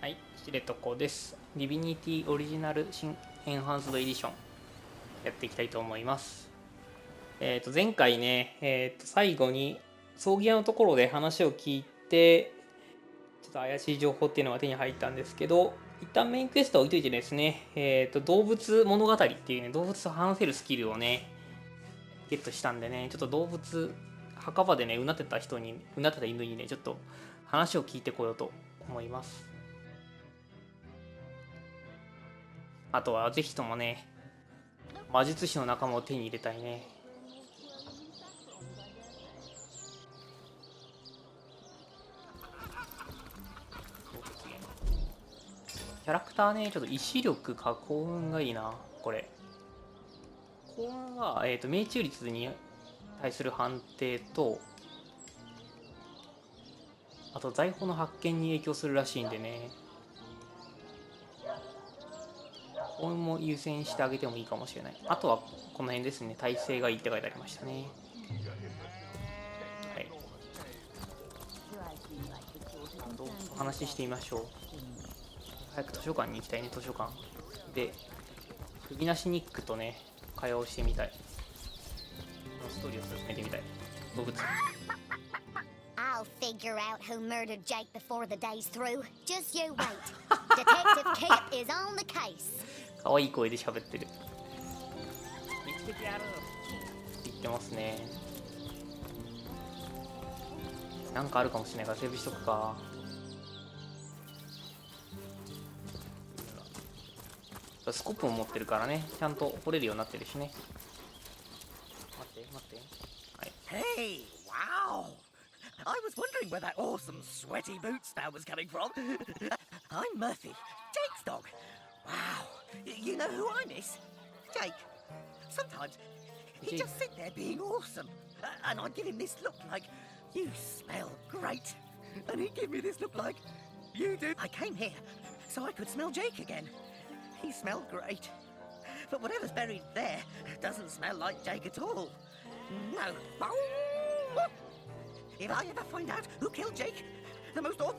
はい、しれとこです。ディビニティオリジナル新エンハンスドエディションやっていきたいと思います。前回ね、最後に葬儀屋のところで話を聞いて、ちょっと怪しい情報っていうのが手に入ったんですけど、一旦メインクエストは置いといてですね、動物物語っていうね、動物と話せるスキルをね、ゲットしたんでね、ちょっと動物、墓場でね、うなってた犬にね、ちょっと話を聞いてこようと思います。あとはぜひともね、魔術師の仲間を手に入れたいね。キャラクターね、ちょっと意志力か幸運がいいな、これ。幸運は、命中率に対する判定と、あと財宝の発見に影響するらしいんでね。幸運も優先してあげてもいいかもしれない。あとはこの辺ですね、耐性がいいって書いてありましたね。はい。動物と話してみましょう。早く図書館に行きたいね、図書館。で、首なしニックとね、会話をしてみたい。ストーリーを進めてみたい。動物。I'll figure out who murdered Jake before the day's through. Just you wait. Detective Kip is on the case. 可愛い声で喋ってる。見つけてやるって言ってますね。なんかあるかもしれないからセーブしとくか。スコップも持ってるからね、ちゃんと掘れるようになってるしね。待って。はい。Hey, wow! I was wondering where that awesome sweaty boot smell was coming from. I'm Murphy, Jake's dog. Wow, you know who I miss? Jake. Sometimes he'd just sit there being awesome, and I'd give him this look like, you smell great. And he'd give me this look like, you do. I came here so I could smell Jake again. He smelled great. But whatever's buried there doesn't smell like Jake at all. No. If I ever find out who killed Jake, the most awful...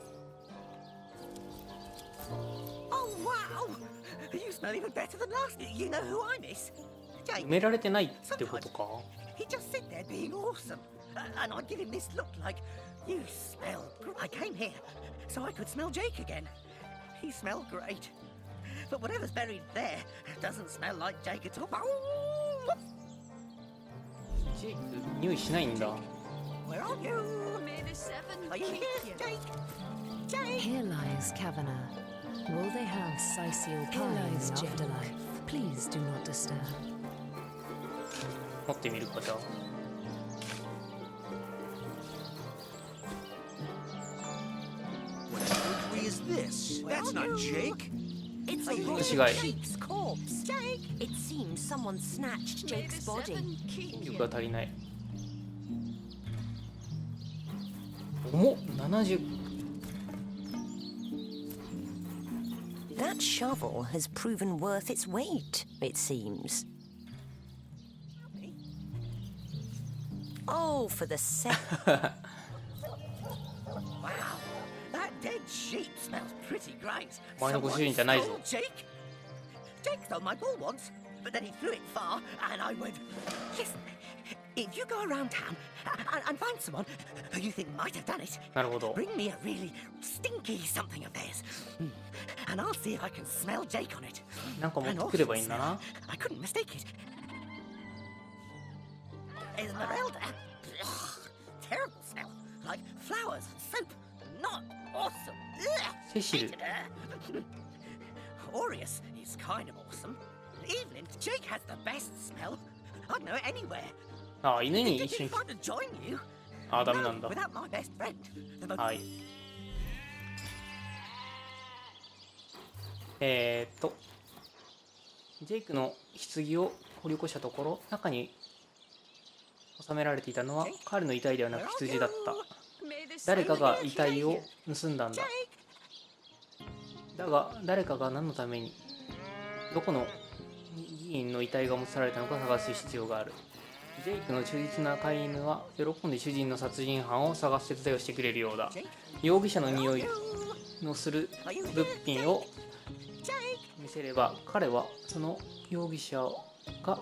Oh, wow! You smell even better than last. You know who I miss? Jake. 埋められてないってことか。 He'd just sit there being awesome. And I'd give him this look like, you smell great. I came here so I could smell Jake again. He smelled great. But whatever's buried there doesn't smell like Jake at all. ジェイク匂いしないんだ。 Where are you? Are you here, Jake? Jake? Here lies Kavanagh. Will they have Sisial pie in the afterlife? Please do not disturb. 持ってみるかじゃあ。 What is this? That's not Jake. It's a Jake's corpse. Jake! It seems someone snatched Jake's body. 力が足りない。重っ、70。 That shovel has proven worth its weight, it seems. Oh, for the sake. Wow, that dead sheep smells pretty great. お前のご主人じゃないぞ。 Jake? Jake stole my ball once, but then he threw it far, and I went, listen, if you go around town and find someone who you think might have done it, なるほど。 bring me a really stinky something of theirs, and I'll see if I can smell Jake on it. なんか持ってくればいいんだな。 I couldn't mistake it. Esmeralda. Ugh, terrible smell. Like flowers and soap. Not awesome. Ugh, セシル。 hated her. Aureus is kind of awesome. Evelyn, Jake has the best smell. I'd know it anywhere. ああ、犬に Did 一緒 you に。 find to join you? ああ、ダメなんだ。 No, without my best friend. The most はい。ジェイクの棺を掘り起こしたところ、中に収められていたのは彼の遺体ではなく羊だった。誰かが遺体を盗んだんだ。だが誰かが何のために、どこの議員の遺体が持ち去られたのか探す必要がある。ジェイクの忠実な飼い犬は喜んで主人の殺人犯を探す手伝いをしてくれるようだ。容疑者の匂いのする物品を見せれば、彼はその容疑者が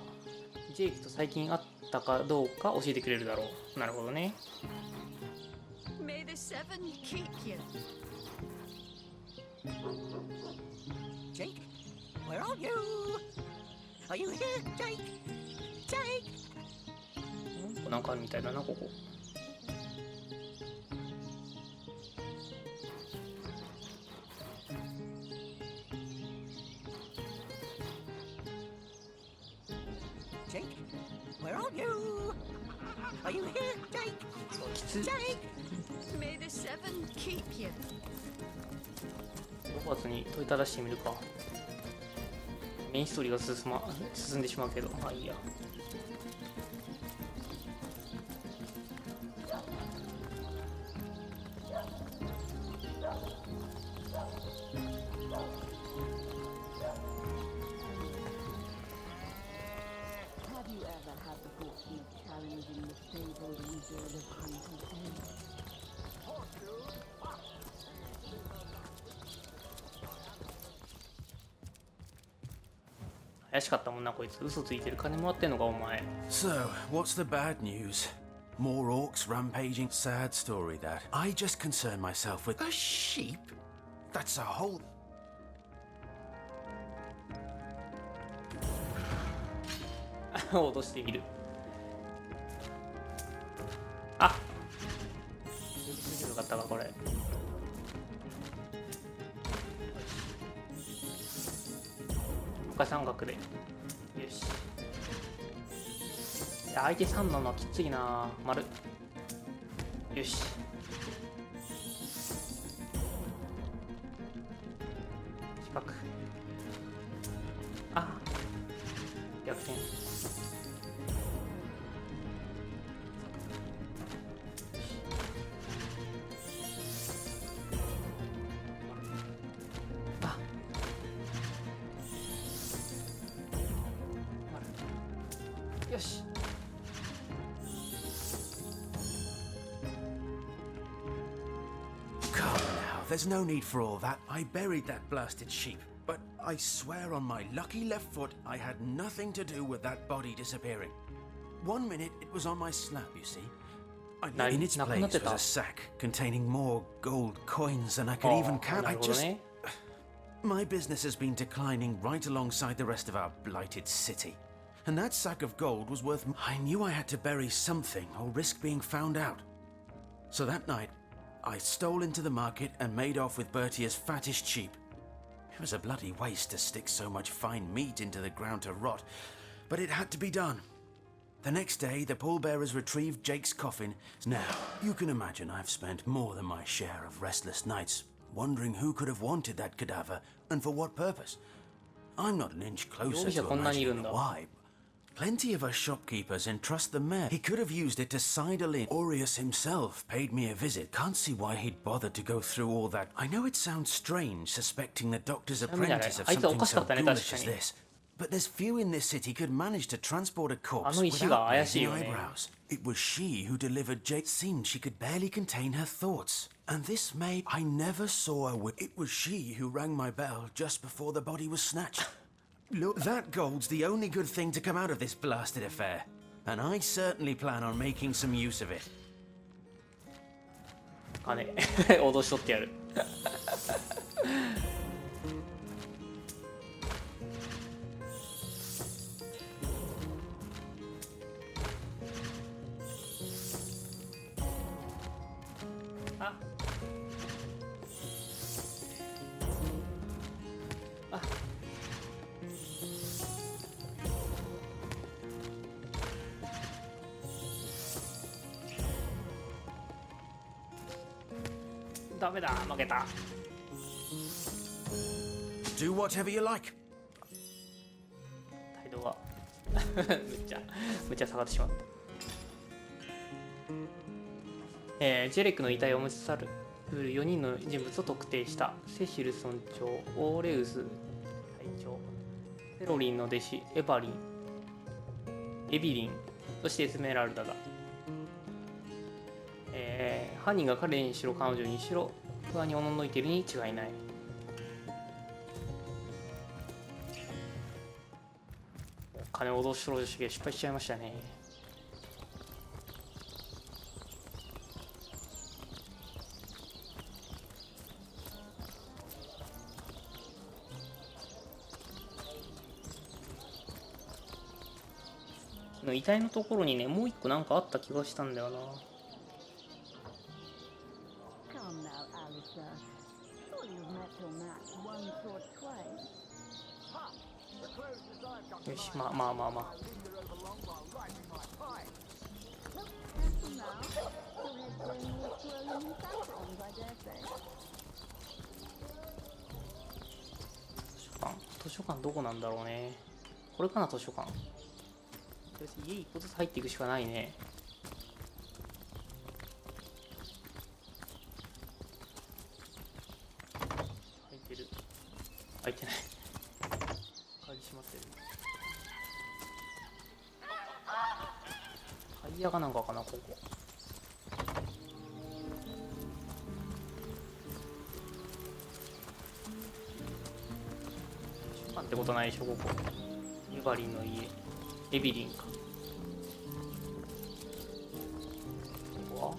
ジェイクと最近会ったかどうか教えてくれるだろう。なるほどね。 May the seven keep you. Jake, where are you? Are you here, Jake? Jake? なんかあるみたいだな、ここ。Jake, where are you? Are you here, Jake? きつい。 Jake? May the seven keep you. ロバーツに問いただしてみるか。メインストーリーが進んでしまうけど、まあいいや。怪しかったもんなこいつ。嘘ついてる。金もらってんのかお前。 So, what's the bad news? More orcs rampaging? Sad story that. I just concern myself with a sheep? That's a whole... 脅してみる。あ、よかったかこれ。他三角で。よし。いや相手3なのはきついな。丸。よし。近く。あ、逆転。よし。Come now, there's no need for all that. I buried that blasted sheep. But I swear on my lucky left foot I had nothing to do with that body disappearing. 1 minute it was on my slab, you see. In its place was a sack containing more gold coins than I could even count. I just... My business has been declining right alongside the rest of our blighted city. And that sack of gold was worth... I knew I had to bury something or risk being found out. So that night, I stole into the market and made off with Bertia's fattest sheep. It was a bloody waste to stick so much fine meat into the ground to rot, but it had to be done. The next day, the pallbearers retrieved Jake's coffin. Now, you can imagine I've spent more than my share of restless nights, wondering who could have wanted that cadaver and for what purpose. I'm not an inch closer to imagining why. Plenty of us shopkeepers entrust the mare. He could have used it to sidle in. Aureus himself paid me a visit. Can't see why he'd bothered to go through all that. I know it sounds strange, suspecting the doctor's apprentice of something so ghoulish as this. But there's few in this city could manage to transport a corpse without raising eyebrows. It was she who delivered Jake. Seemed she could barely contain her thoughts. And this maid, I never saw her. It was she who rang my bell just before the body was snatched. Look, that gold's the only good thing to come out of this blasted affair. And I certainly plan on making some use of it. 金脅しとってやる。ああダメだ、負けた。 Do whatever you like. 態度がむっちゃ下がってしまった。ジェレックの遺体を持ち去る4人の人物を特定した。セシル村長、オーレウス隊長、セロリンの弟子エビリン、そしてエスメラルダだ。犯人が彼にしろ彼女にしろ不安におののいているに違いない。金を脅しろして失敗しちゃいましたね。遺体のところにね、もう一個なんかあった気がしたんだよな。よし、まあまあまあまあ。図書館どこなんだろうね。これかな、図書館。家一個ずつ入っていくしかないね。開いてる。開いてない。鍵閉まってる。タイヤがなんかかな、ここ。図書館ってことないでしょ、ここ。エバリンの家。エビリンか。ここは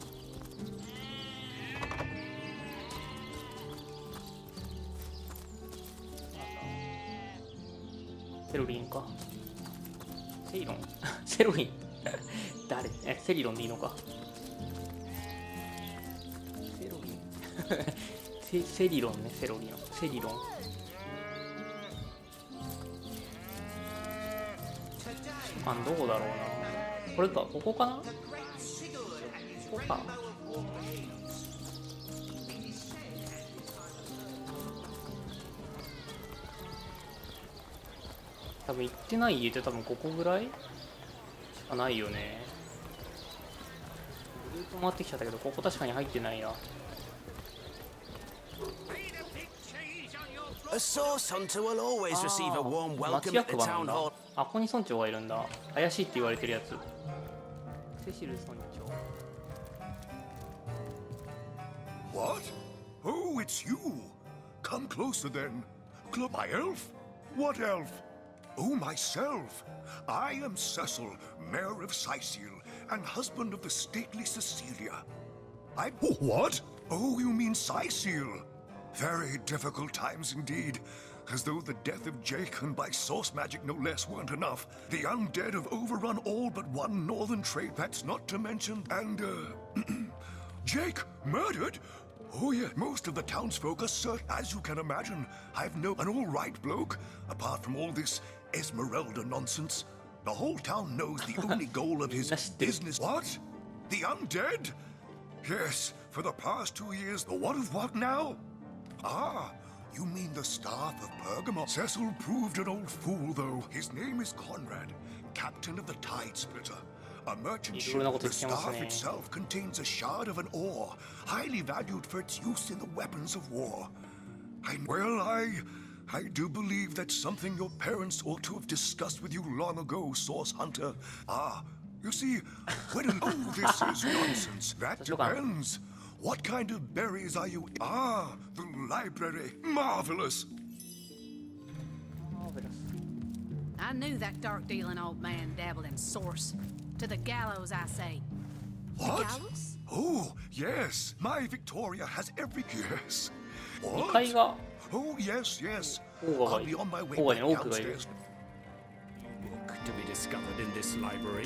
セロリンか。セイロンセロリン誰セリロンでいいのか。セロリンセリロンね、セロリン。セリロン。どこだろうな。これか、ここかな。ここか。多分行ってない家って多分ここぐらいしかないよね。ぐるっと回ってきちゃったけど、ここ確かに入ってないな。A source hunter will always receive a warm 町 welcome 役 at the 場なん town だ。 hall. あ、ここに村長がいるんだ。怪しいって言われてるやつ。セシル村長。What? Oh, it's you. Come closer then. My elf? What elf? Oh, myself. I am Cecil, Mayor of Sicil, and husband of the stately Cecilia. Oh, what? Oh, you mean Sicil? Very difficult times indeed. As though the death of Jake, and by source magic no less, weren't enough. The undead have overrun all but one northern trade, that's not to mention. And, Jake murdered? Oh yeah, most of the townsfolk are certain. As you can imagine, I've no an all-right bloke. Apart from all this Esmeralda nonsense, the whole town knows the only goal of his business. What? The undead? Yes, for the past 2 years. The what of what now? Ah, you mean the staff of Pergamon? Cecil proved an old fool, though. His name is Conrad, captain of the Tide Splitter. A merchant ship. The staff itself contains a shard of an ore, highly valued for its use in the weapons of war. I do believe that's something your parents ought to have discussed with you long ago, Source Hunter. Ah, you see, oh, this is nonsense. That depends. What kind of berries are you? Ah, the library. Marvelous. I knew that dark-dealing old man dabbled in source. To the gallows, I say. What? The gallows? Oh, yes. My Victoria has every... Yes. What? 2階が Oh, yes, yes. 王が I'll be on my way 王がね、 back 多くがいる。 downstairs. Book to be discovered in this library.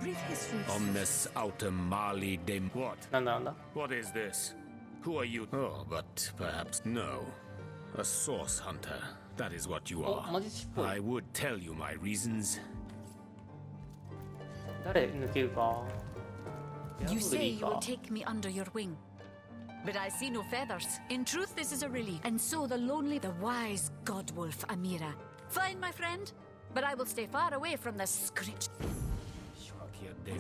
Brief history. Omnes autem mali dem. What? なんだなんだ。 What is this? Who are you? Oh, but perhaps no. A source hunter. That is what you お、 are. マジっぽい。 I would tell you my reasons. 誰抜けるか。 You ヤブで say いい you will か。 take me under your wing. But I see no feathers. In truth, this is a relief. And so the lonely, the wise godwolf Amira. Fine, my friend. But I will stay far away from the screech. Here they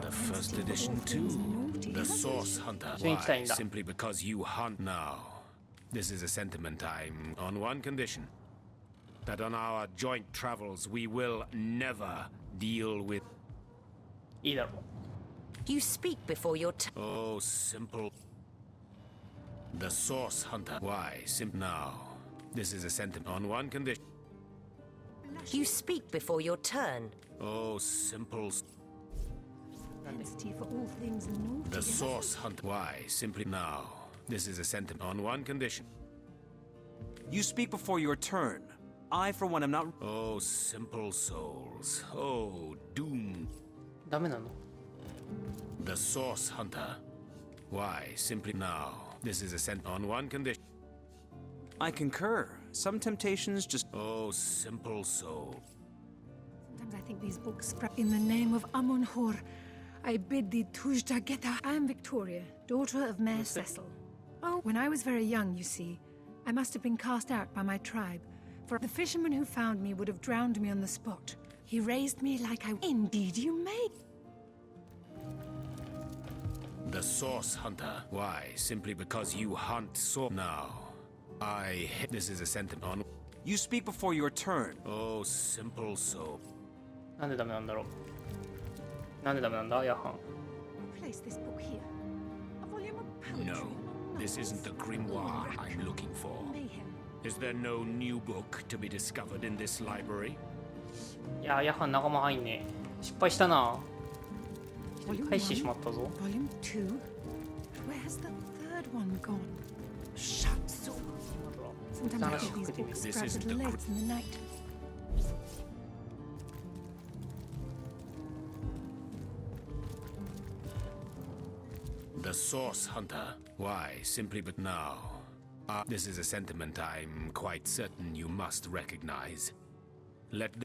the first edition too. The source hunter. Why? Simply because you hunt now. This is a sentiment I'm on one condition. That on our joint travels we will never deal with. いいだろう。You speak before your Oh, simple. The source hunter. Why? Now. This is a sentiment on one condition. You speak before your turn. Oh, simple. For all things naughty. The source hunter. Why? Simply now. This is a sentiment on one condition. You speak before your turn. I, for one, am not. Oh, simple souls. Oh, doom. ダメなの？ The source hunter. Why? Simply now. This is a sentiment on one condition. I concur. Some temptations just. Oh, simple soul. Sometimes I think these books in the name of Amun-Hor. I bid thee Tujda Geta. I am Victoria, daughter of Mayor Cecil. Oh, when I was very young, you see, I must have been cast out by my tribe, for the fisherman who found me would have drowned me on the spot. He raised me like I... Indeed you may. The source hunter. Why? Simply because you hunt so now. This is a sentiment on. You speak before your turn. Oh, simple soul. なんでダメなんだろう。なんでダメなんだ、ヤハン。Place this book here. A volume of poetry. No, this isn't the grimoire I'm looking for. Is there no new book to be discovered in this library? いや、ヤハン仲間入んね。失敗したな。返してしまったぞ。Volume 2? Where's the third one gone? Shut so. Sometimes I think these books spread little legs in the night. The source hunter. Why? Simply but now. This is a sentiment I'm quite certain you must recognize.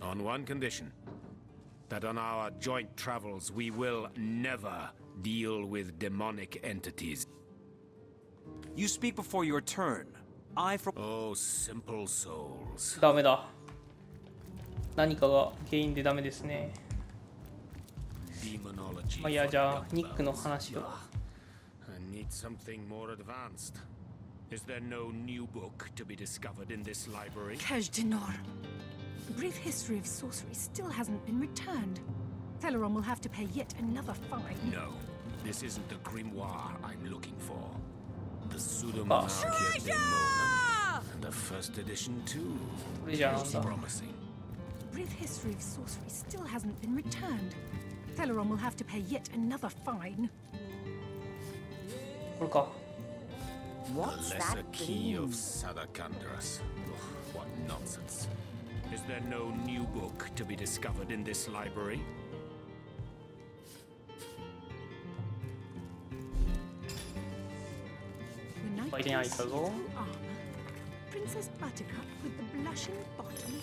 On one condition. That on our joint travels we will never deal with demonic entities. You speak before your turn. I, for... Oh, simple souls. ダメだ。何かが原因でダメですね。まあいや、じゃあニックの話を。I need something more advanced. Is there no new book to be discovered in this library? Kaj'Dinor. The brief history of sorcery still hasn't been returned. Celeron will have to pay yet another fine. No, this isn't the grimoire I'm looking for. The Pseudo-Monarchia Demonum. And the first edition too. Most promising. The brief history of sorcery still hasn't been returned. Celeron will have to pay yet another fine. これか。 The lesser key of Sadakandras. What nonsense. Is there no new book to be discovered in this library? The knight in full armor, Princess Buttercup with the blushing bottom,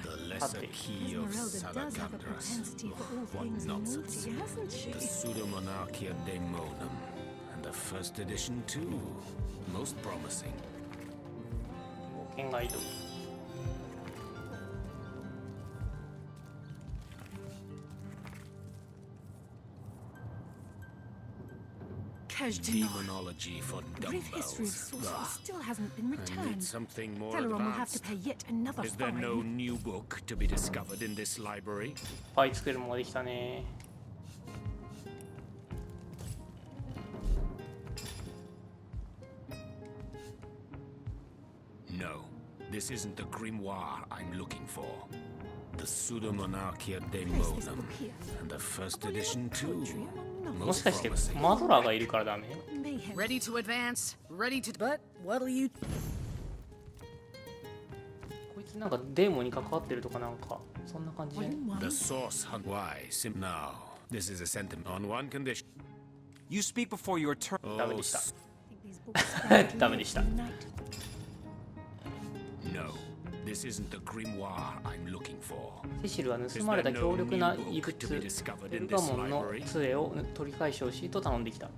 The lesser key of Sadakandras. What nonsense. The Pseudo-Monarchia Demonum. And the first edition too. Most promising. 冒険ガイド。Demonology for The brief history of dumbbells. sorcery still hasn't been I need returned. something more Celeron will have to advanced. pay yet another Is there fine. no new book to be discovered in this library? いっぱい作るのができたね。No, this isn't the grimoire I'm looking for. The Pseudo-Monarchia Demonum. And the first edition too. もし Most かして promising. マドラーがいるからダメ？ Ready to advance, ready to. But what'll you? こいつなんかデーモンに関わってるとかなんかそんな感じで。 The source hunt. Why? Now, this is a sentiment on one condition. You speak before your turn. ダメでした。 David ダメでした。 No, this isn't the grimoire I'm looking for. セシルは盗まれた強力な遺物ベルガモンの杖を取り返してほしいと頼んできた。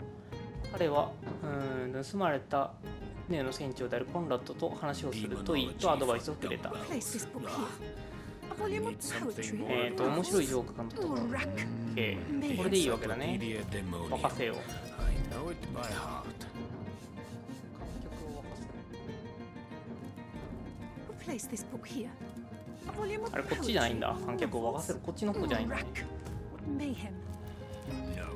彼は盗まれた船の船長であるコンラッドと話をするといいとアドバイスをくれた。Place this book here. A volume of poetry. 面白いジョークかと思った。OK。これでいいわけだね。任せよう。 I know it by heart. Place this book here. A volume of あれこっちじゃないんだ。観客を沸かせるこっちの方じゃないんだね。Mayhem. No,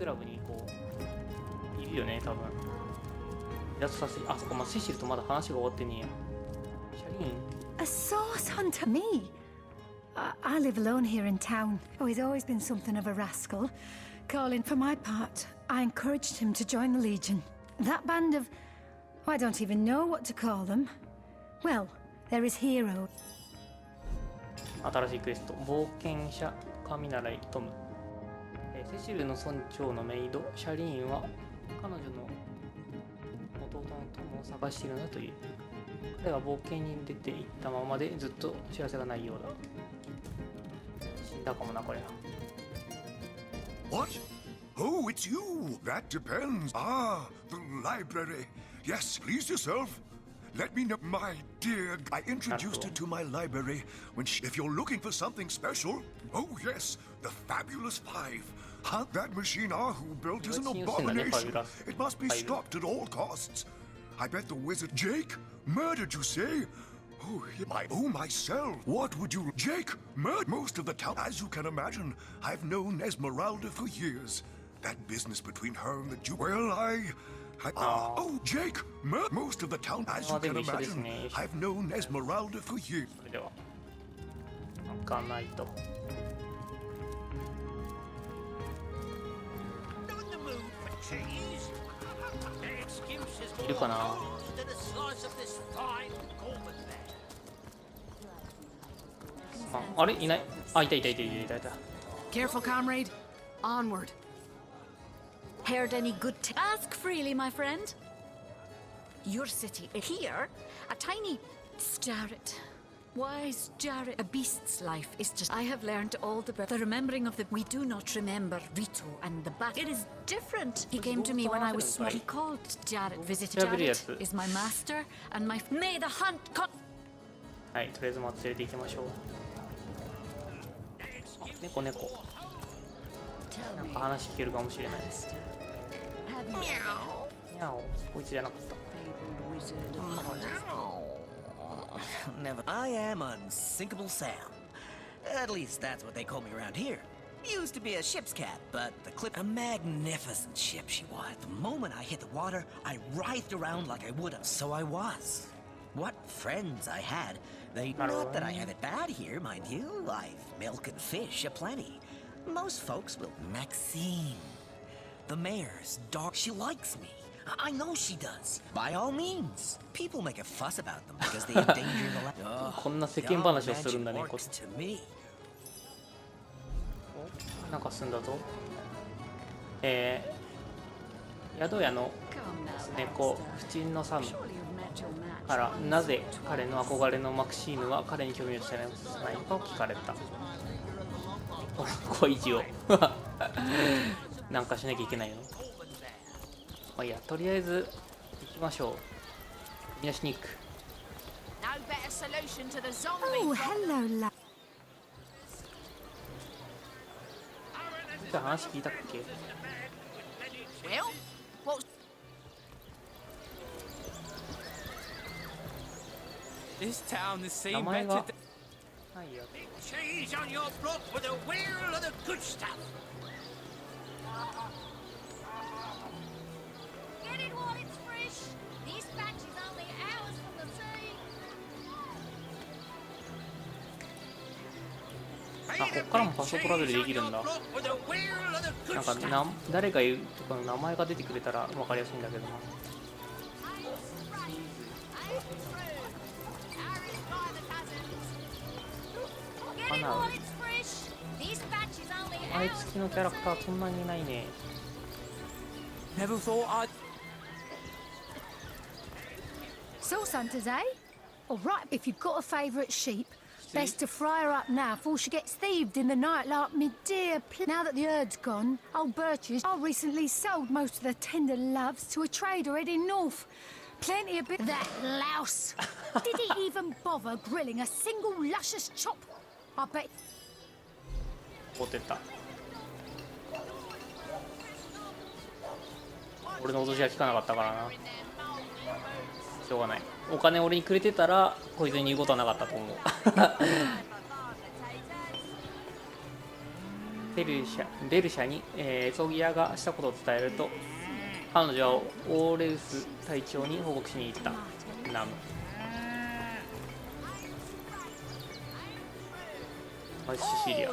クラブにこういるよね、多分。離脱させ、あそこ、セシルとまだ話が終わってねえや。シャリーン。A source hunter, me. I live alone here in town. Oh, he's always been something of a rascal. Colin, for my part, I encouraged him to join the Legion. That band of... I don't even know what to call them. Well, there is Hero. 新しいクエスト、冒険者神習いトム。セシルの村長のメイド、シャリーンは彼女の弟のトムを探しているのだという。彼が冒険に出ていったままでずっと知らせがないようだ。死んだかもな、これ。What? Oh, it's you. That depends. Ah, the library. Yes, please yourself. Let me know, my dear. I introduced her to my library when if you're looking for something special. Oh, yes, the Fabulous Five. Huh? That machine who built is an abomination. It must be stopped at all costs. I bet the wizard Jake murdered you, say? Myself. What would you... Jake murdered most of the town. As you can imagine, I've known Esmeralda for years. That business between her and the Jew... Well, Jake murdered most of the town. As you can imagine, I've known Esmeralda for years. それでは開かないと。いるかな。あれいない。あ、いたいたいたいたいたいた。 Careful, comrade. Onward. Heard any good ask freely, my friend. Your city here, a tiny Jarrett. Wise Jarrett, a beast's life is just. I have learned all the remembering of the. We do not remember Rito and the bat. It is different. He came to me when I was small. He called Jarrett. Visited Jarrett is my master and my. May the hunt. はい、とりあえず連れて行きましょう。猫猫。なんか話聞けるかもしれないです。にゃお、こいつじゃなかった。Never. I am Unsinkable Sam. At least that's what they call me around here. Used to be a ship's cat, but the clip... A magnificent ship she was. The moment I hit the water, I writhed around like I would have. So I was. What friends I had. They... Not that I have it bad here, mind you. I've milk and fish aplenty. Most folks will... Maxine. The mayor's dog. She likes me. I know she does. By all means. People make a fuss about them because they endanger the life. こんな世間話をするんだね、こっち。なんかすんだぞ。宿屋の猫、不沈のサムからなぜ彼の憧れのマクシーヌは彼に興味をしてないのかを聞かれた。恋路をなんかしなきゃいけないの。まあいいや、とりあえず行きましょう。みんなしに行く。Oh, hello, love. じゃあ話聞いたっけ名前がないや。あ、こっからもファストトラベルできるんだ。なんか誰が言うとかの名前が出てくれたら分かりやすいんだけどな。毎月のキャラクターそんなにいないね。So, Santa's, eh? All right, if you've got a favourite sheep, best to fry her up now before she gets thieved in the night like me dear. Now that the herd's gone, old Birches, I recently sold most of the tender loves to a trader heading north. Plenty of bit. That louse! Did he even bother grilling a single luscious chop? I bet. 怒ってた。俺の脅しは聞かなかったからな。しょうがない。お金俺にくれてたらこいつに言うことはなかったと思う。ベルシャに、葬儀屋がしたことを伝えると、彼女はオーレウス隊長に報告しに行った。ナム。マジシシリア。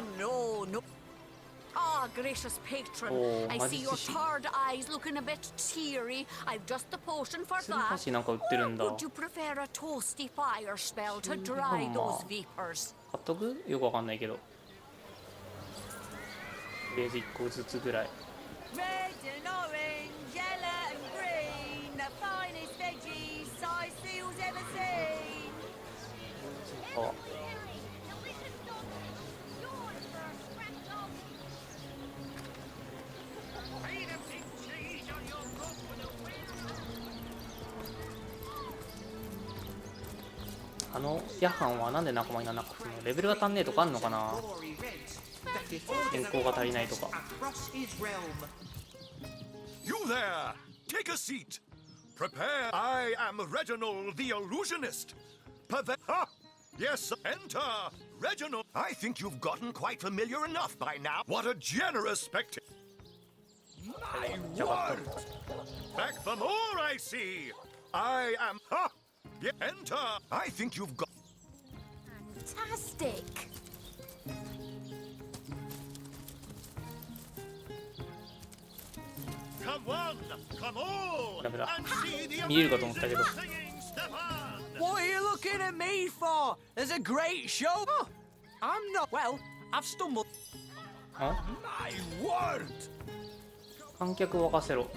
Ah, gracious patron, I see your third eye's looking a bit teary. I've just the potion for that. Or would you prefer a toasty fire spell to dry those vapors? 買っとく？よくわかんないけど。とりあえず1個ずつぐらい。Red and orange, yellow and green, the finest veggies size seals ever seen. あ。あのヤハンはなんで仲間にならなかったの？レベルが足んねえとかあんのかな？健康が足りないとか。You there! Take a seat. Prepare. I am Reginald the Illusionist. Ha! Yes, enter, Reginald. I think you've gotten quite familiar enough by now. What a generous spectator! My word! Back for more, I see. I am. Ha! Yeah, enter. I think you've got. Fantastic. Come on, come on, and see the 見えるかと思ったけど。 What are you looking at me for? There's a great show. Oh, I'm not. Well, I've stumbled. My word! 観客を沸かせろ。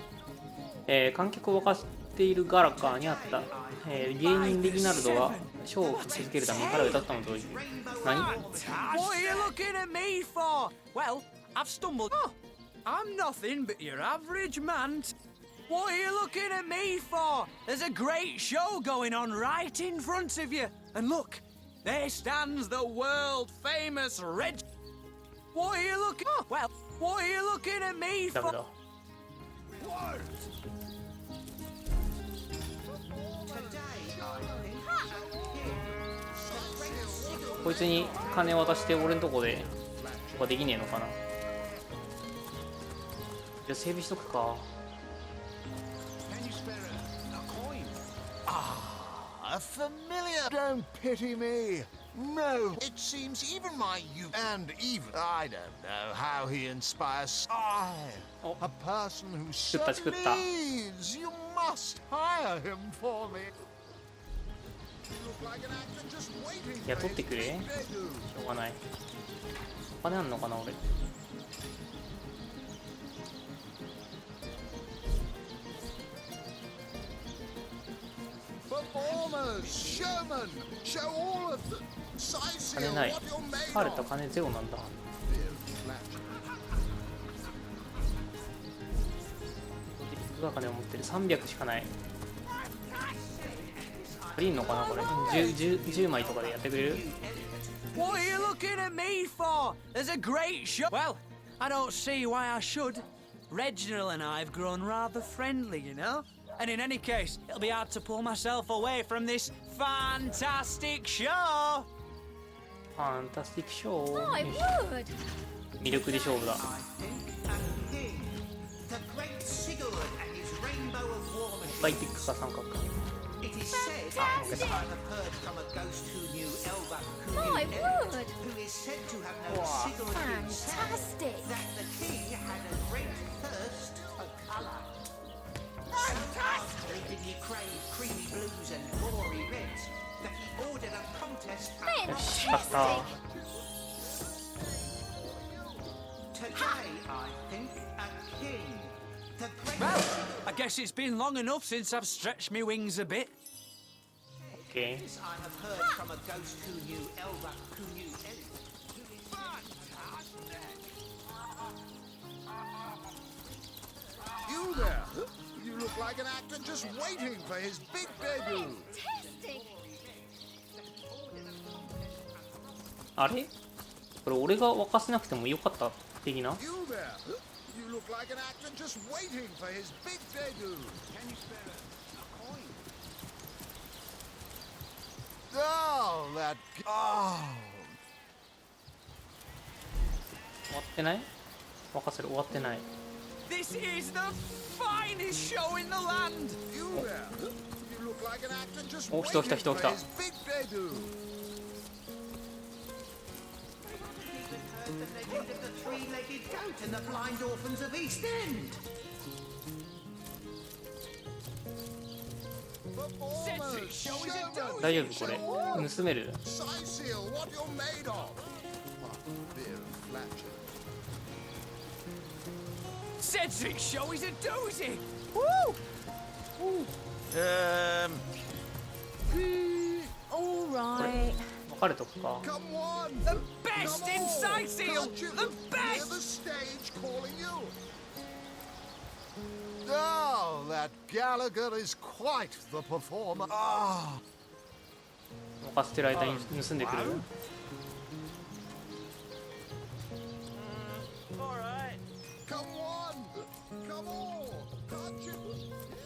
観客を沸かしているガラカーにあった、芸人レギナルドがショーを続けるために彼を歌ったのと同時。何？ What are you looking at me for? Well, I've stumbled. Oh, I'm nothing but your average man. What are you looking at me for? There's a great show going on right in front of you. And look, there stands the world-famous Reg. What are you looking? Oh, well, what are you looking at me for? ダメだ。こいつに金渡して俺のとこでとかできねえのかな。じゃあ整備しとくか。A familiar. Don't pity me. No, it seems even my youth and even I don't know how he inspires. A person who needs. You must hire him for me. 雇ってくれ。しょうがない。お金あんのかな俺。金ない。使われた金ゼロなんだ。僕が金を持ってる300しかない。足りんのかなこれ。10枚とかでやってくれる？ What are you looking at me for? There's a great show. Well, I don't see why I should. Reginald and I have grown rather friendly, you know? And in any case, it'll be hard to pull myself away from this fantastic show. Fantastic show. My word. 魅力で勝負だ。バイティックか三角か。Fantastic. My word. Fantastic. Fantastic. Well, I guess it's been long enough since I've stretched my wings a bit. Okay. You there? You look like an actor just waiting for his big debut. Fantastic. あれ？これ俺が沸かせなくてもよかった的な？ You there? You look like an actor just waiting for his big debut. Can you spare a coin? Oh, that. Oh. 終わってない？任せる、終わってない。This is the finest show in the land. お、人来た人来た。The legend of the three-legged goat and the blind orphans of East End. 大丈夫これ？盗める？ Cedric show is a doozy. All right. 分かれとくか。 The best in Sightseal. The best. Oh, that Gallagher is quite the performer. Ah. 任せてる間に盗んでくる。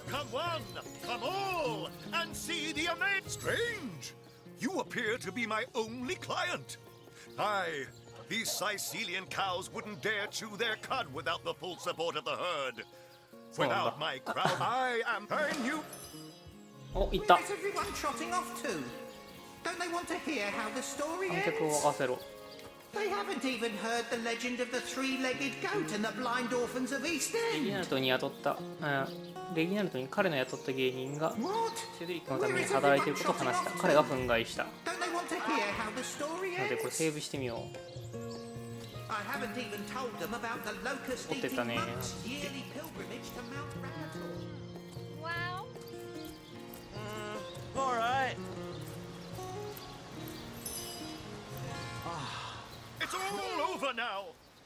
Come one, come all, and see the amazing. Strange! You appear to be my only client. Aye, these Sicilian cows wouldn't dare chew their cud without the full support of the herd. Without my crowd, I am a new. お、行った。 Where's everyone trotting off to? Don't they want to hear how the story 観客を ends? 任せろ。 They haven't even heard the legend of the three-legged goat and the blind orphans of East レギ End. ナルトに雇った、レギナルトに彼の雇った芸人が What? セドリックのために働いていることを話した。彼が憤慨した。 Don't they want to hear how the story なのでこれ ends? セーブしてみよう。 I haven't even told them about the locust-eating 持ってたね。 monks' yearly pilgrimage to Mount Ramator. Wow. All right. It's all over now.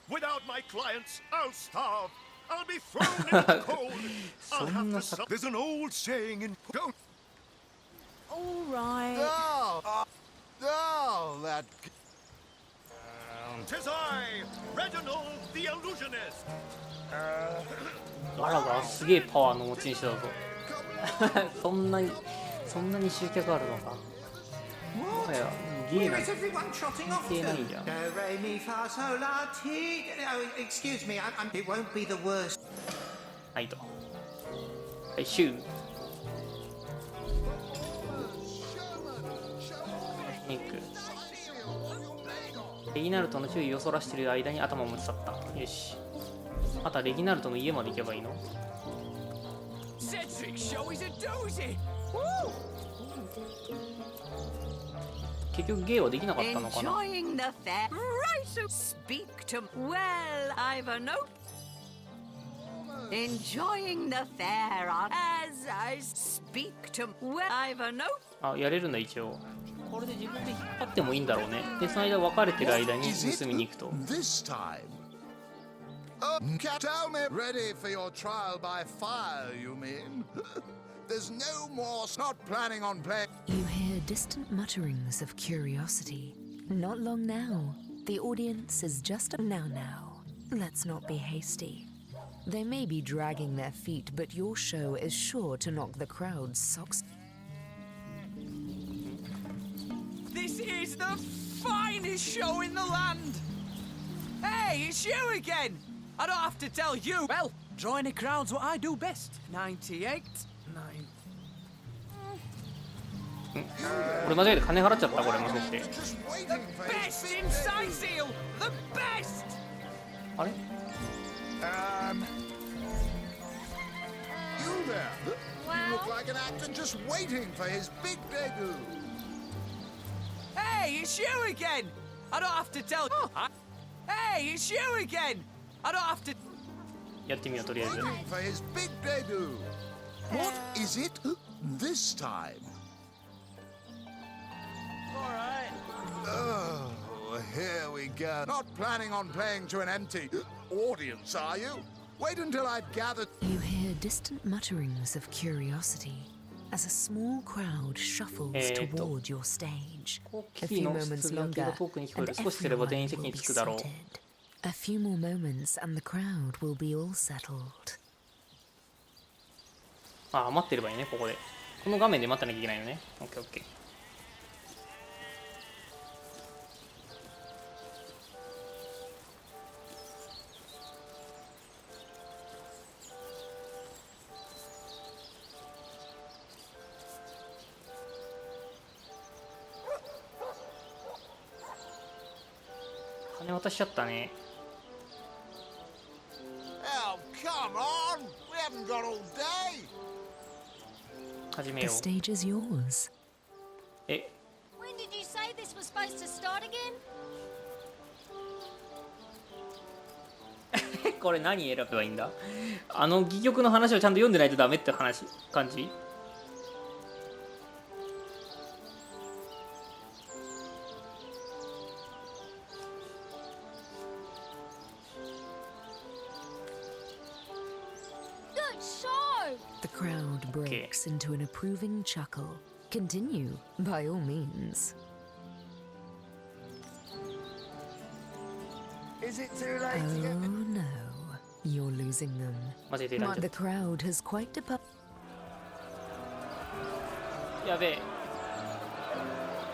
Without my clients, I'll starve. I'll be thrown in the cold. I'll have to suffer. There's an old saying in. Don't. All right. Oh, that. Tis I, Reginald the Illusionist. あらがすげえパワーの持ち主だぞ。そんなに集客あるのか。もはやゲーなん Where is everyone trotting off て to? ないじゃん。 Do, re, mi, fa, sol, la, ti. Oh, excuse me. It won't be the worst. はいと。はい、シュー。ニック。レギナルトの注意をそらしている間に頭を持ち去った。よし。あとはレギナルトの家まで行けばいいの？ Cedric show is a doozy. 結局ゲーはできなかったのかな？ Enjoying the fair. Right, so speak to. Well, I've a note. Enjoying the fair as I speak to. Well, I've a note. あ、やれるんだ一応。これで自分で引っ張ってもいいんだろうね。で、その間別れてる間に盗みに行くと。 This time. Tell me, ready for your trial by fire, you mean? There's no more. Not planning on playing. You hear distant mutterings of curiosity. Not long now. The audience is just now. Let's not be hasty. They may be dragging their feet, but your show is sure to knock the crowd's socks. This is the finest show in the land. Hey, it's you again. I don't have to tell you. Well, drawing a crowd's what I do best. 98, 9. これ間違えて金払っちゃったこれもしかして。 The best in Sightseal. The best. あれ？ You there? You look like an actor just waiting for his big debut. Hey, it's you again. I don't have to tell you. Hey, it's you again. I don't have to. やってみようとりあえず。 Waiting for his big debut. What is it this time? All right. Oh, here we go. Not planning on playing to an empty audience, are you? Wait until I've gathered. You hear distant mutterings of curiosity as a small crowd shuffles toward your stage. A few moments longer, and everyone will be seated. A few more moments, and the crowd will be all settled. あ、待ってればいいねここで。この画面で待たなきゃいけないよね。オッケーオッケー。金渡しちゃったね。 Oh, come on! We haven't got all day. 始め The よう。 stage is yours. え、 When did you say this was supposed to start again? これ何選べばいいんだ。戯曲の話をちゃんと読んでないとダメって話感じ。The crowd breaks into an approving chuckle. Continue, by all means. Is it too late to Oh get... no, you're losing them. The crowd has quite departed. やべえ。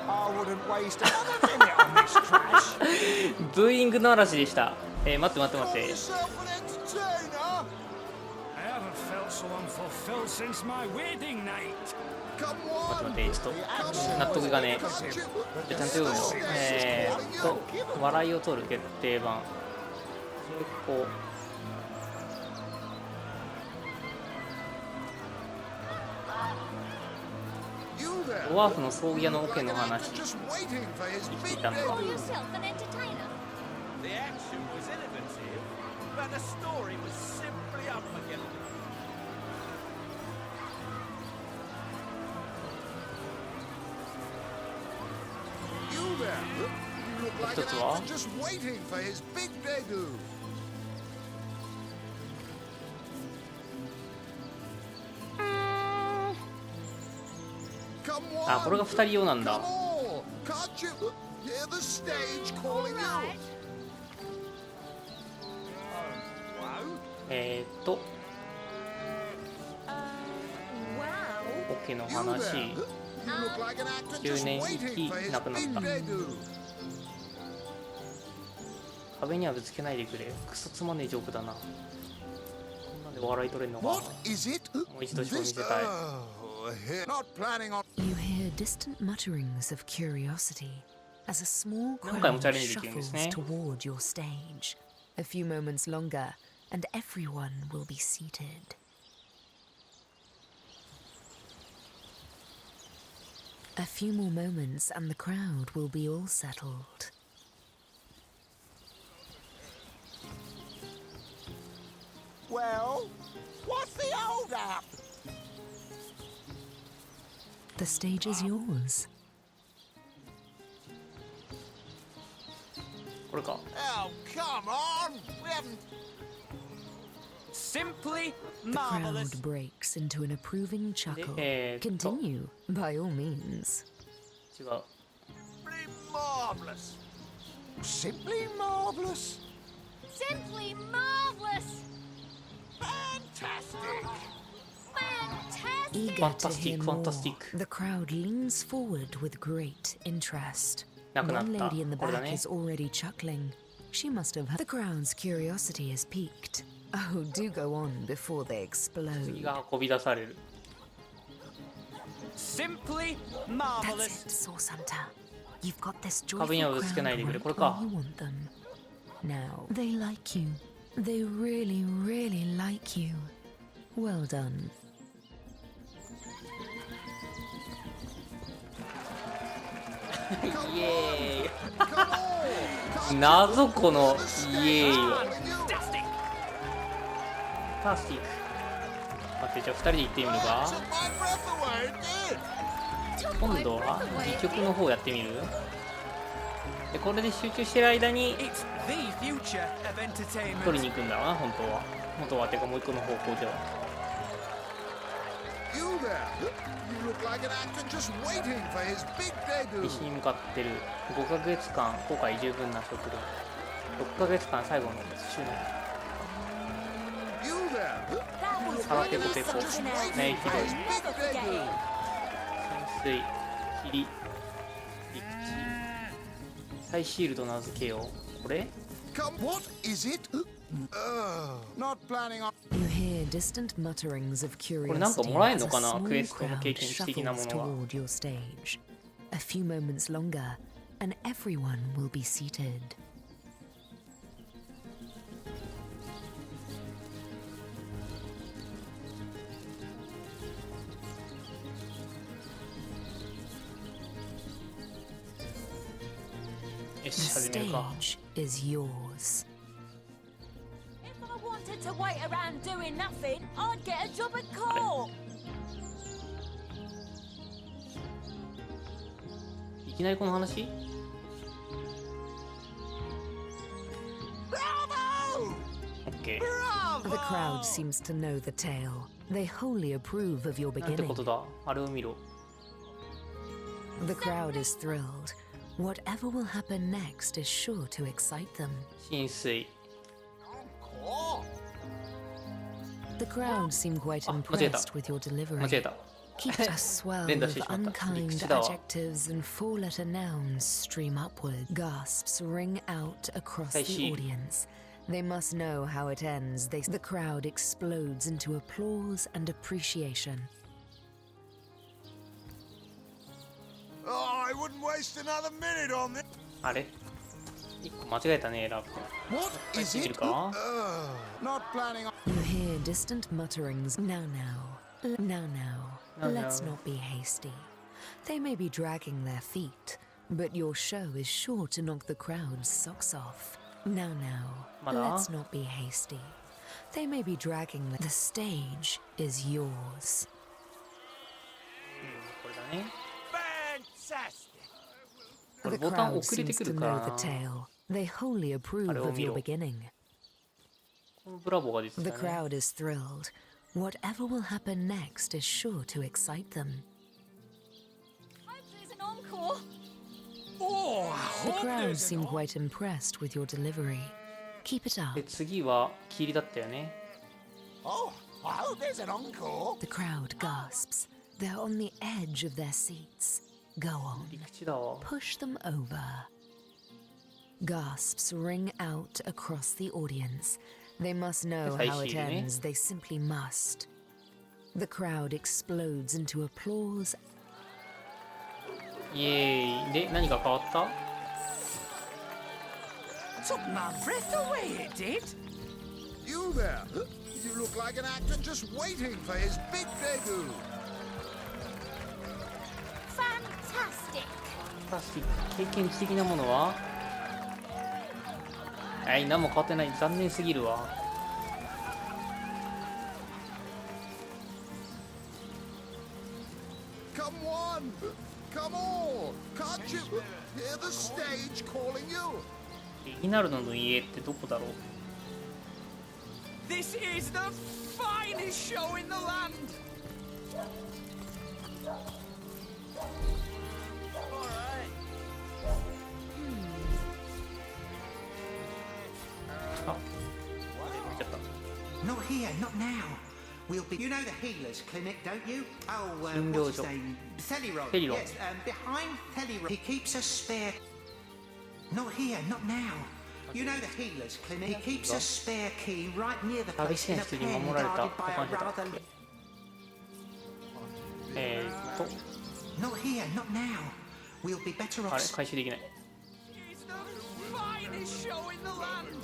I wouldn't waste another minute on this trash. ブーイングの嵐でした。待って待って待って。 Yourself an entertainer. I haven't felt so unfulfilled since my wedding night. Come 待って待 on. って、ちょっと納得がね。ちゃんと読むよ。笑いを取る決定版。成功。ドワーフの葬儀屋のオケの話聞いていたのか。 Call yourself an entertainer? The action was innovative, but the story was simply unforgettable. You there? You look like an actor just waiting for his big debut. Come on. あ、これが2人用なんだ。 Come on. Can't you hear the stage calling you? オケの話。 You look like an actor 9 just 年 waiting 生 for き his なくなっ big た。 debut. 壁にはぶつけないでくれ。クソつまんねえジョークだな。こんなんで笑い取れんのか。も What is it? う一度しか見 This せたい。 not planning on. You hear distant mutterings of curiosity as a small 何回も crowd チャレンジできるんです shuffles ね。 toward your stage. A few moments longer, and everyone will be seated. A few more moments, and the crowd will be all settled. Well, what's the hold up? The stage is yours. これか。 Oh, come on! We haven't. Simply The marvelous. crowd breaks into an approving chuckle. と Continue, by all means. 違う。 Simply marvelous. Simply marvelous. Simply marvelous! Fantastic. Fantastic! Eager to Fantastic, hear more, fantastic. the crowd leans forward with great interest. なくなっ One た。 lady in the これだ back ね。 is already chuckling. She must have heard. The crowd's curiosity is piqued. Oh, do go on before they 次 explode. が運び出される。 Simply That's marvelous. it, Source Hunter. You've got this 壁には joyful ぶつけないでくれ。 crowd これ right か where。you want them. Now, they like you. They really, really like you. Well done. イエーイ。謎このイエーイは。ファースティック。待って、じゃあ2人で行ってみるか。 Took my breath away, did. 今度は戯曲の方やってみる。でこれで集中してる間に It's the future of entertainment. 取りに行くんだな、本当は。本当はてかもう一個の方向では。 You there? You look like an actor just waiting for his big debut. 西に向かってる。5ヶ月間後悔十分な食料。6ヶ月間最後の週の You there? That was 腹ペ really コペコ something else. 免疫力 I'll never forget it. 潜水霧陸地再シールド名付けよう。これ Come, what is it? Not planning on. You hear distant mutterings of これなんか curiosity もらえん as の a かな、 small クエストの crowd 経験値的なも shuffles のは。 toward your stage. A few moments longer, and everyone will be seated. よし、始めるか。 stage is yours. If I wanted to wait around doing nothing, I'd get a job at court. いきなりこの話？ OK。 The crowd seems to know the tale. They wholly approve of your なんて beginning. ことだ。あれを見ろ。 The crowd is thrilled. Whatever will happen next is sure to excite them. 浸水。 The crowd seem quite あ、間違えた。 impressed with your 間違え delivery. た。 Keep a swell 連打 of してしまった。 unkind 口だわ。 adjectives and four-letter nouns stream upward. Gasps ring out across the 最終。 audience. They must know how it ends. The crowd explodes into applause and appreciation. Oh, I wouldn't waste another minute on this. あれ？一個間違えたね、ラップ。 What 帰っ is てみる it? か？ Not planning on. You hear distant mutterings. Now, let's not be hasty. They may be dragging their feet, but your show is sure to knock the crowd's socks off. Now, let's not be hasty. They may be dragging the stage is yours. これだね。 Fantastic. これ The ボタン crowd 遅れて seems く to るから know the な。 tale. They wholly approve Allora, of your miro. beginning. このブラボーが出てた The ね。 crowd is thrilled. Whatever will happen next is sure to excite them. Hope there's an encore. Oh, I The hope crowd there's an seem quite impressed with your delivery. Keep it up. で、次は霧だったよね。 Oh, I hope there's an encore. The crowd gasps. They're on the edge of their seats. Go on. 陸地だわ。 Push them over. Gasps ring out across the audience. They must know how it ends. They simply must. The crowd explodes into applause. イエーイ。で、何が変わった？ Took my breath away, it did. You there? You look like an actor just waiting for his big debut. Fantastic. 経験値的なものは？はい、何も変わってない。残念すぎるわ。 Come one, come all. Can't you hear the stage calling you? リギナルドの家ってどこだろう？ This is the finest show in the land. All right. あ、見ちゃった。 Not here, not now. We'll be. You know the healer's clinic, don't you? Oh, what's his name? Theliron. Yes, behind Theliron. He keeps a spare. Not here, not now. You know the healer's clinic. He keeps a spare key right near the place in a pen guarded by a rather. Not here, not now. We'll be better あれ off. 回収できない。 It's the finest show in the land.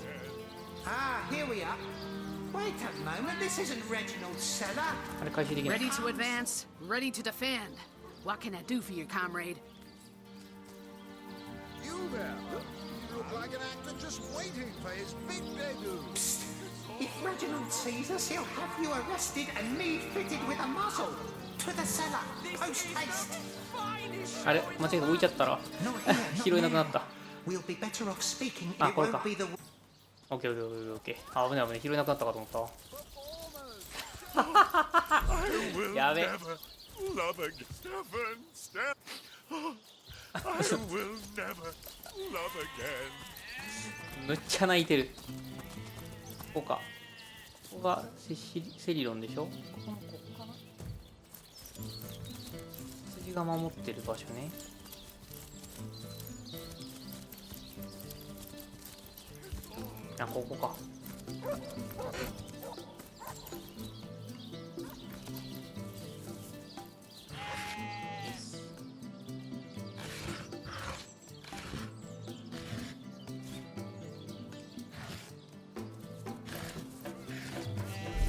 Ah, here we are. Wait a moment. This isn't Reginald's cellar. あれ回収できない。 Ready to advance, ready to defend. What can I do for you, comrade? You there? You look like an actor just waiting for his big debut. Psst. If Reginald sees us, he'll have you arrested and me fitted with a muzzle. To the cellar. Post haste. あれ間違えて置いちゃったら Not here, not 拾えなくなった。 We'll be better off speaking. It あ、これ won't か。 be the. オッケーオッケーオッケーオッケー。あ、危ない危ない。拾えなくなったかと思ったわ。 I will やべ。 never love again. Stephen, I will never love again. むっちゃ泣いてる。ここか。ここがセリロンでしょ。ここかな。羊が守ってる場所ね。あ、ここか。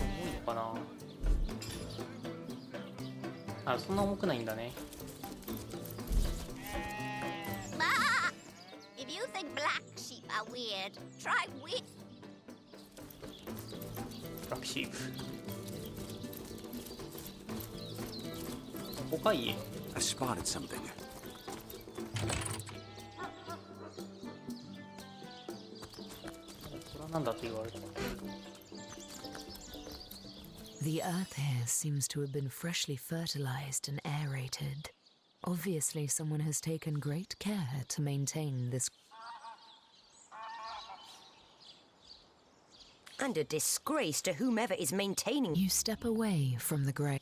重いのかな。あ、そんな重くないんだね。If you think try with. ブラックシープ。ここか家。I spotted something. これは何だと言われた。The earth here seems to have been freshly fertilized and aerated. Obviously, someone has taken great care to maintain this. And a disgrace to whomever is maintaining. You step away from the grave.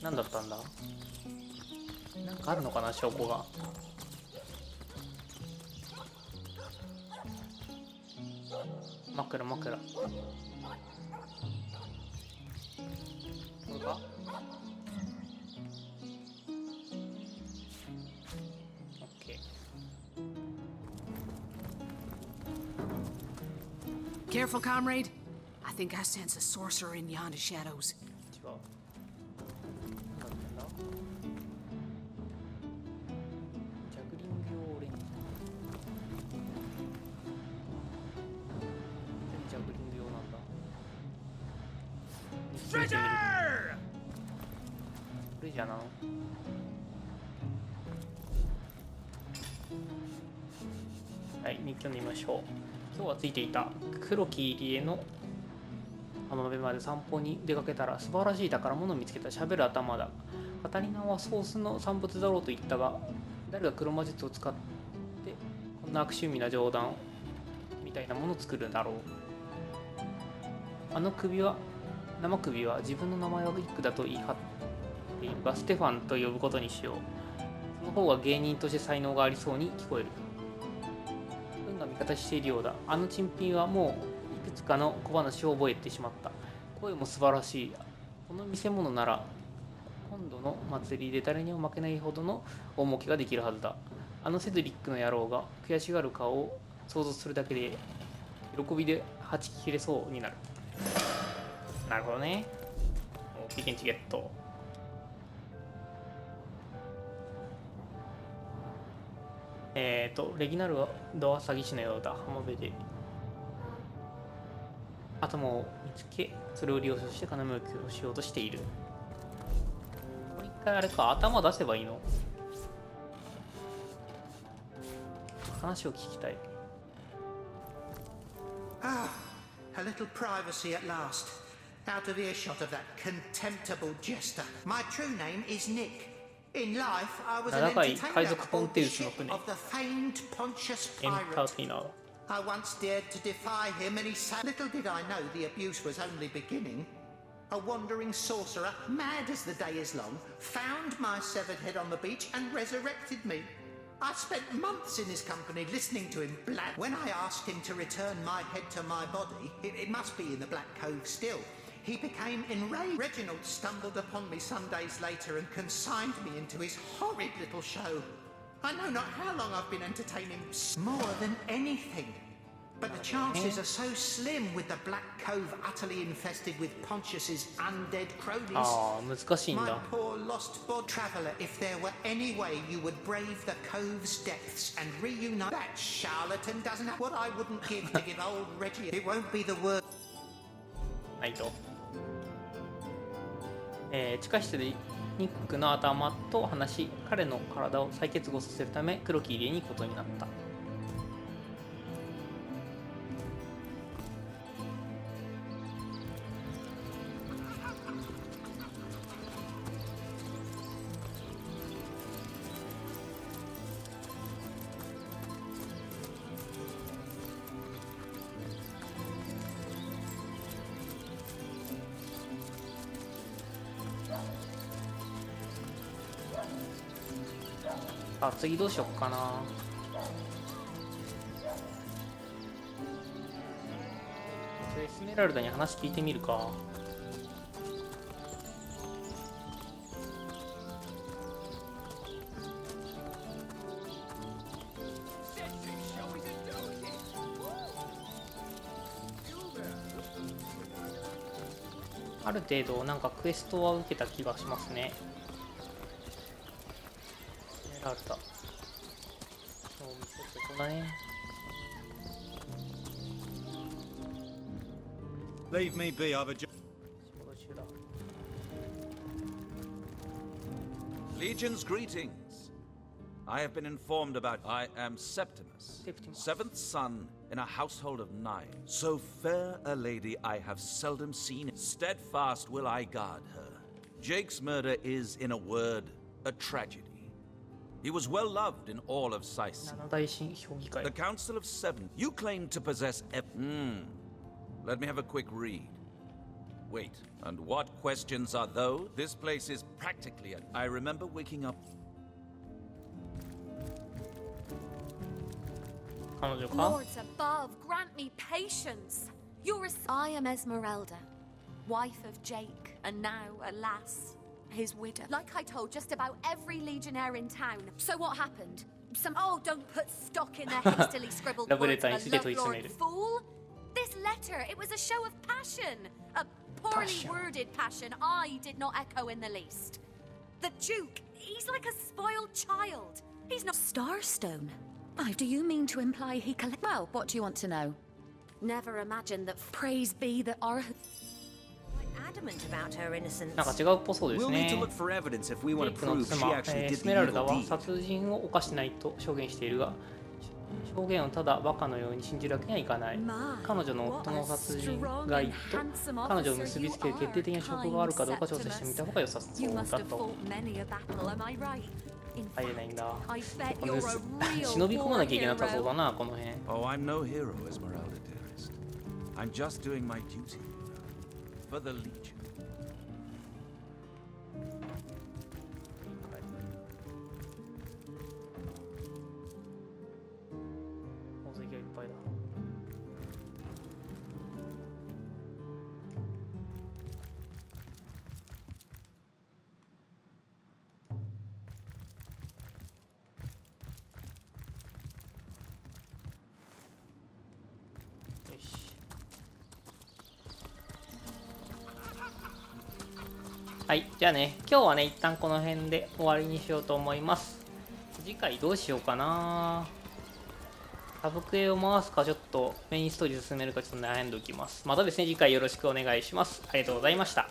何だったんだ。なんかあるのかな、証拠が。枕。これか。Careful, comrade. I think I sense a sorcerer in yonder shadows. 違う。ジャグリング用レンジ。ジャグリング用なんだ。ストレージャー。ストレージャーなの？はい、日記を見ましょう。今日はついていた黒木入り江の浜辺まで散歩に出かけたら素晴らしい宝物を見つけた。喋る頭だ。カタリナはソースの産物だろうと言ったが、誰が黒魔術を使ってこんな悪趣味な冗談みたいなものを作るんだろう。あの首は生首は自分の名前はビッグだと言い張っているが、ステファンと呼ぶことにしよう。その方が芸人として才能がありそうに聞こえる。運が味方しているようだ。あの珍品はもういくつかの小話を覚えてしまった。声も素晴らしい。この見せ物なら今度の祭りで誰にも負けないほどの大儲けができるはずだ。あのセドリックの野郎が悔しがる顔を想像するだけで喜びではち切れそうになる。なるほどね。経験値ゲット。レギナルはドア詐欺師のようだ。浜辺で頭を見つけ、それを利用して金儲けをしようとしている。これ一回あれか、頭出せばいいの？話を聞きたい。Ah, a little privacy at last. Out of earshot of that contemptible jester. My true name is Nick. In life, I was an entertainer aboard the ship of the famed Pontius Pirate. I once dared to defy him, and he said, little did I know the abuse was only beginning. A wandering sorcerer, mad as the day is long, found my severed head on the beach and resurrected me. I spent months in his company listening to him blab. When I asked him to return my head to my body, it must be in the Black Cove still, he became enraged. Reginald stumbled upon me some days later and consigned me into his horrid little show. I know not how long I've been entertaining more than anything. But the chances are so slim with the Black Cove utterly infested with Pontius's undead cronies. My poor lost bod traveller, if there were any way you would brave the cove's depths and reunite, that charlatan doesn't have what I wouldn't give to give old Reggie. It won't be the word. はいと。地下室でニックの頭と話し、彼の体を再結合させるため黒木入りに行くことになった。あ、次どうしよっかな。エスメラルダに話聞いてみるか。ある程度なんかクエストは受けた気がしますね。あった。そう見せてこだね。Leave me be, I've a job. Legion's greetings. I have been informed about. I am Septimus, seventh son in a household of 9. So fair a lady I have seldom seen. Steadfast will I guard her. Jake's murder is, in a word, a tragedy. He was well loved in all of Sicily. The Council of 7. You claim to possess. Let me have a quick read. Wait, and what questions are those? This place is practically a... I remember waking up... Lords above, grant me patience. I am Esmeralda, wife of Jake, and now, alas, his widow. Like I told just about every legionnaire in town. So what happened? Don't put stock in their hastily scribbled words of a lovelorn fool. This letter, it was a show of passion. A poorly worded passion I did not echo in the least. The Duke, he's like a spoiled child. He's not... Starstone? Do you mean to imply he collect... Well, what do you want to know? Never imagined that... Praise be that our... adamant about her innocence. なんか違うっぽそうですね。ジェイクの妻、エスメラルダは殺人を犯してないと証言しているが、証言をただバカのように信じるわけにはいかない。彼女の夫の殺人が彼女を結びつける決定的な証拠があるかどうか調査してみた方が良さそうだと。入れないんだ。忍び込まなきゃいけなさそうだな、この辺。Oh, I'm no hero, Esmeralda, dearest. I'm just doing my duty for the Legion. 宝石がいっぱいだ。はい、じゃあね、今日はね、一旦この辺で終わりにしようと思います。次回どうしようかな。サブクエを回すか、ちょっとメインストーリー進めるか、ちょっと悩んでおきます。またですね、次回よろしくお願いします。ありがとうございました。